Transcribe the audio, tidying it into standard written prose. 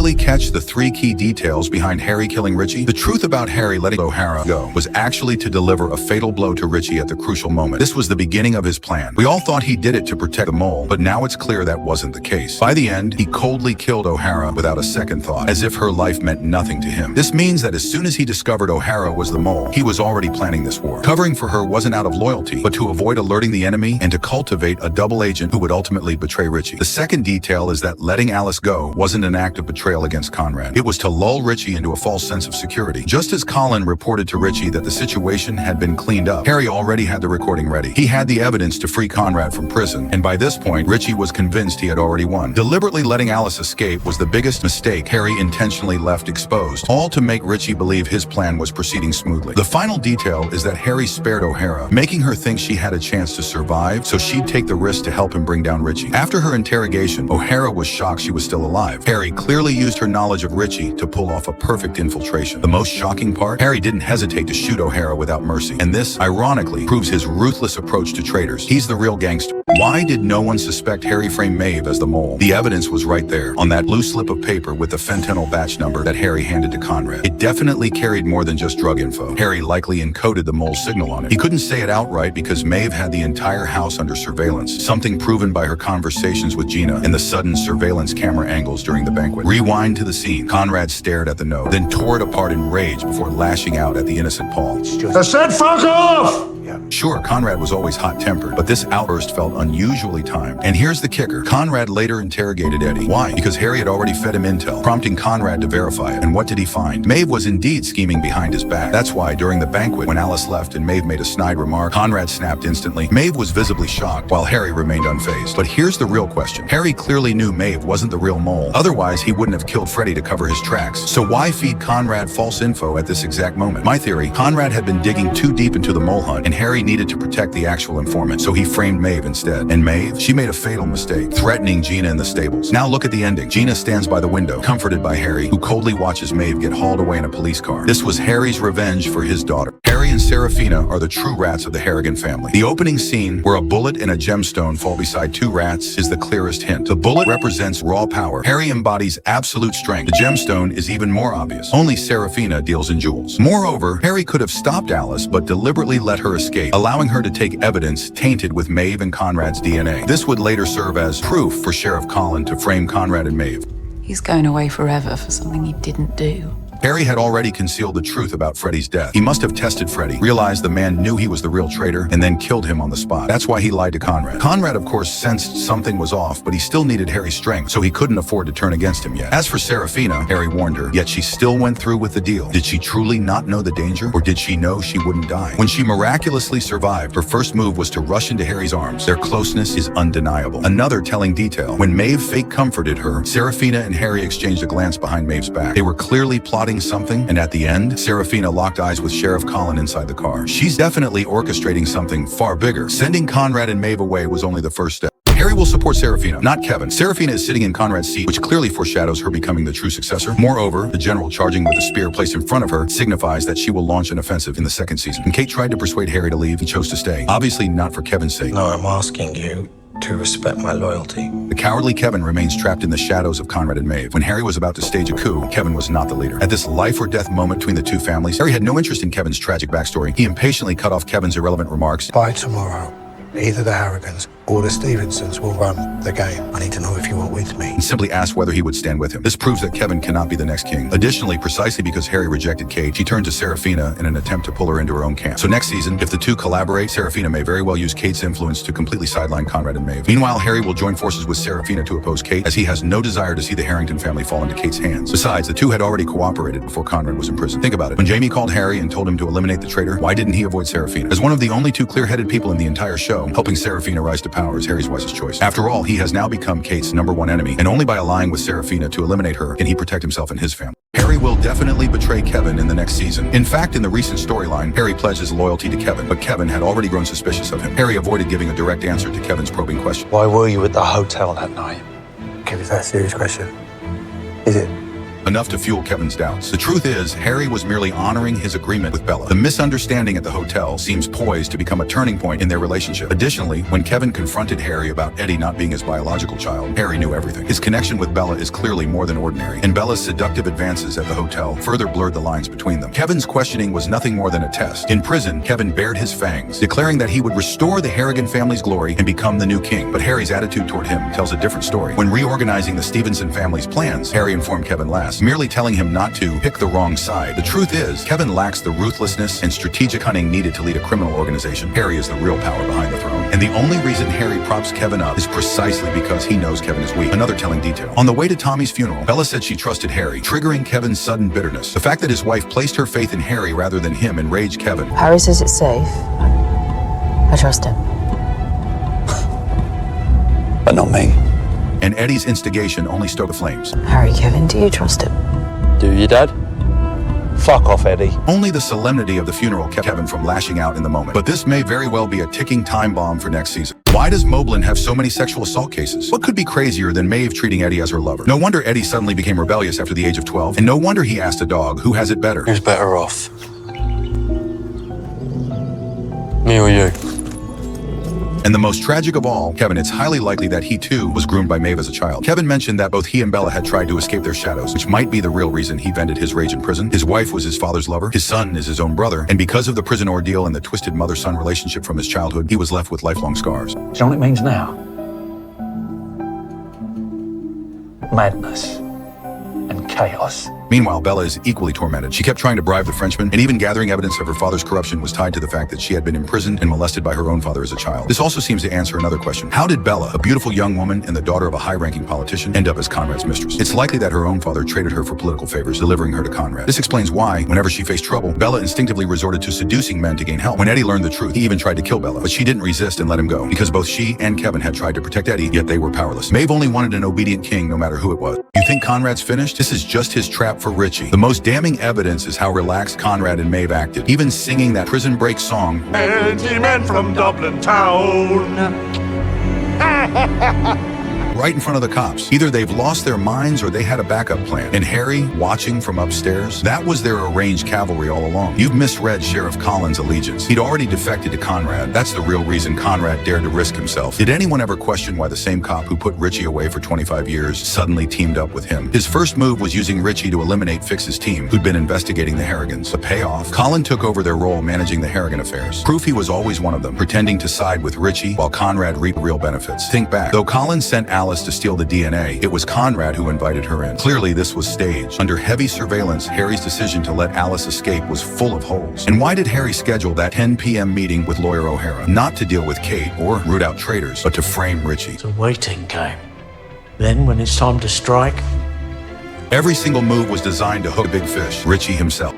finally catch the 3 key details behind Harry killing Richie? The truth about Harry letting O'Hara go was actually to deliver a fatal blow to Richie at the crucial moment. This was the beginning of his plan. We all thought he did it to protect the mole, but now it's clear that wasn't the case. By the end, he coldly killed O'Hara without a second thought, as if her life meant nothing to him. This means that as soon as he discovered O'Hara was the mole, he was already planning this war. Covering for her wasn't out of loyalty, but to avoid alerting the enemy and to cultivate a double agent who would ultimately betray Richie. The second detail is that letting Alice go wasn't an act of betrayal against Conrad. It was to lull Richie into a false sense of security. Just as Colin reported to Richie that the situation had been cleaned up, Harry already had the recording ready. He had the evidence to free Conrad from prison, and by this point, Richie was convinced he had already won. Deliberately letting Alice escape was the biggest mistake Harry intentionally left exposed, all to make Richie believe his plan was proceeding smoothly. The final detail is that Harry spared O'Hara, making her think she had a chance to survive, so she'd take the risk to help him bring down Richie. After her interrogation, O'Hara was shocked she was still alive. Harry clearly used her knowledge of Richie to pull off a perfect infiltration. The most shocking part? Harry didn't hesitate to shoot O'Hara without mercy, and this, ironically, proves his ruthless approach to traitors. He's the real gangster. Why did no one suspect Harry framed Maeve as the mole? The evidence was right there, on that blue slip of paper with the fentanyl batch number that Harry handed to Conrad. It definitely carried more than just drug info. Harry likely encoded the mole's signal on it. He couldn't say it outright because Maeve had the entire house under surveillance, something proven by her conversations with Gina and the sudden surveillance camera angles during the banquet. Rewind to the scene. Conrad stared at the note, then tore it apart in rage before lashing out at the innocent Paul. I said fuck off! Sure, Conrad was always hot-tempered, but this outburst felt unusually timed. And here's the kicker. Conrad later interrogated Eddie. Why? Because Harry had already fed him intel, prompting Conrad to verify it. And what did he find? Maeve was indeed scheming behind his back. That's why, during the banquet, when Alice left and Maeve made a snide remark, Conrad snapped instantly. Maeve was visibly shocked, while Harry remained unfazed. But here's the real question. Harry clearly knew Maeve wasn't the real mole. Otherwise, he wouldn't have killed Freddy to cover his tracks. So why feed Conrad false info at this exact moment? My theory, Conrad had been digging too deep into the mole hunt, and Harry needed to protect the actual informant, so he framed Maeve instead. And Maeve, she made a fatal mistake, threatening Gina in the stables. Now look at the ending. Gina stands by the window, comforted by Harry, who coldly watches Maeve get hauled away in a police car. This was Harry's revenge for his daughter. Harry and Serafina are the true rats of the Harrigan family. The opening scene, where a bullet and a gemstone fall beside 2 rats, is the clearest hint. The bullet represents raw power. Harry embodies absolute strength. The gemstone is even more obvious. Only Serafina deals in jewels. Moreover, Harry could have stopped Alice, but deliberately let her escape, allowing her to take evidence tainted with Maeve and Conrad's DNA. This would later serve as proof for Sheriff Colin to frame Conrad and Maeve. He's going away forever for something he didn't do. Harry had already concealed the truth about Freddy's death. He must have tested Freddy, realized the man knew he was the real traitor, and then killed him on the spot. That's why he lied to Conrad. Conrad, of course, sensed something was off, but he still needed Harry's strength, so he couldn't afford to turn against him yet. As for Serafina, Harry warned her, yet she still went through with the deal. Did she truly not know the danger, or did she know she wouldn't die? When she miraculously survived, her first move was to rush into Harry's arms. Their closeness is undeniable. Another telling detail, when Maeve fake comforted her, Serafina and Harry exchanged a glance behind Maeve's back. They were clearly plotting something, and at the end, Serafina locked eyes with Sheriff Colin inside the car. She's definitely orchestrating something far bigger. Sending Conrad and Maeve away was only the first step. Harry will support Serafina, not Kevin. Serafina is sitting in Conrad's seat, which clearly foreshadows her becoming the true successor. Moreover, the general charging with a spear placed in front of her signifies that she will launch an offensive in the second season. When Kate tried to persuade Harry to leave, he chose to stay. Obviously not for Kevin's sake. No, I'm asking you to respect my loyalty. The cowardly Kevin remains trapped in the shadows of Conrad and Maeve. When Harry was about to stage a coup, Kevin was not the leader. At this life or death moment between the two families, Harry had no interest in Kevin's tragic backstory. He impatiently cut off Kevin's irrelevant remarks. By tomorrow, either the Harrigans or the Stevensons will run the game. I need to know if you are with me. And simply asked whether he would stand with him. This proves that Kevin cannot be the next king. Additionally, precisely because Harry rejected Kate, she turned to Serafina in an attempt to pull her into her own camp. So next season, if the two collaborate, Serafina may very well use Kate's influence to completely sideline Conrad and Maeve. Meanwhile, Harry will join forces with Serafina to oppose Kate, as he has no desire to see the Harrington family fall into Kate's hands. Besides, the two had already cooperated before Conrad was in prison. Think about it. When Jamie called Harry and told him to eliminate the traitor, why didn't he avoid Serafina? As one of the only 2 clear-headed people in the entire show, helping Serafina rise to power is Harry's wisest choice. After all, he has now become Kate's #1 enemy, and only by allying with Serafina to eliminate her can he protect himself and his family. Harry will definitely betray Kevin in the next season. In fact, in the recent storyline, Harry pledged his loyalty to Kevin, but Kevin had already grown suspicious of him. Harry avoided giving a direct answer to Kevin's probing question. Why were you at the hotel that night? Okay, is that a serious question? Is it? enough to fuel Kevin's doubts. The truth is, Harry was merely honoring his agreement with Bella. The misunderstanding at the hotel seems poised to become a turning point in their relationship. Additionally, when Kevin confronted Harry about Eddie not being his biological child, Harry knew everything. His connection with Bella is clearly more than ordinary, and Bella's seductive advances at the hotel further blurred the lines between them. Kevin's questioning was nothing more than a test. In prison, Kevin bared his fangs, declaring that he would restore the Harrigan family's glory and become the new king. But Harry's attitude toward him tells a different story. When reorganizing the Stevenson family's plans, Harry informed Kevin last, merely telling him not to pick the wrong side. The truth is, Kevin lacks the ruthlessness and strategic cunning needed to lead a criminal organization. Harry is the real power behind the throne, and the only reason Harry props Kevin up is precisely because he knows Kevin is weak. Another telling detail. On the way to Tommy's funeral, Bella said she trusted Harry, triggering Kevin's sudden bitterness. The fact that his wife placed her faith in Harry rather than him enraged Kevin. Harry says it's safe. I trust him. But not me. And Eddie's instigation only stoked the flames. Harry, Kevin, do you trust him? Do you, Dad? Fuck off, Eddie. Only the solemnity of the funeral kept Kevin from lashing out in the moment. But this may very well be a ticking time bomb for next season. Why does Mobland have so many sexual assault cases? What could be crazier than Maeve treating Eddie as her lover? No wonder Eddie suddenly became rebellious after the age of 12, and no wonder he asked a dog who has it better. Who's better off? Me or you? And the most tragic of all, Kevin, it's highly likely that he too was groomed by Maeve as a child. Kevin mentioned that both he and Bella had tried to escape their shadows, which might be the real reason he vented his rage in prison. His wife was his father's lover, his son is his own brother, and because of the prison ordeal and the twisted mother-son relationship from his childhood, he was left with lifelong scars. Do you know what it means now? Madness and chaos. Meanwhile, Bella is equally tormented. She kept trying to bribe the Frenchman, and even gathering evidence of her father's corruption was tied to the fact that she had been imprisoned and molested by her own father as a child. This also seems to answer another question. How did Bella, a beautiful young woman and the daughter of a high-ranking politician, end up as Conrad's mistress? It's likely that her own father traded her for political favors, delivering her to Conrad. This explains why, whenever she faced trouble, Bella instinctively resorted to seducing men to gain help. When Eddie learned the truth, he even tried to kill Bella, but she didn't resist and let him go, because both she and Kevin had tried to protect Eddie, yet they were powerless. Maeve only wanted an obedient king, no matter who it was. You think Conrad's finished? This is just his trap for Richie. The most damning evidence is how relaxed Conrad and Maeve acted, even singing that prison break song. Men from Dublin town. Right in front of the cops. Either they've lost their minds or they had a backup plan. And Harry, watching from upstairs, that was their arranged cavalry all along. You've misread Sheriff Collins' allegiance. He'd already defected to Conrad. That's the real reason Conrad dared to risk himself. Did anyone ever question why the same cop who put Richie away for 25 years suddenly teamed up with him? His first move was using Richie to eliminate Fix's team, who'd been investigating the Harrigans. The payoff? Colin took over their role managing the Harrigan affairs. Proof he was always one of them, pretending to side with Richie while Conrad reaped real benefits. Think back. Though Colin sent Alice to steal the DNA, it was Conrad who invited her in. Clearly, this was staged. Under heavy surveillance, Harry's decision to let Alice escape was full of holes. And why did Harry schedule that 10 p.m. meeting with lawyer O'Hara? Not to deal with Kate or root out traitors, but to frame Richie. It's a waiting game. Then, when it's time to strike, Every single move was designed to hook a big fish, Richie himself.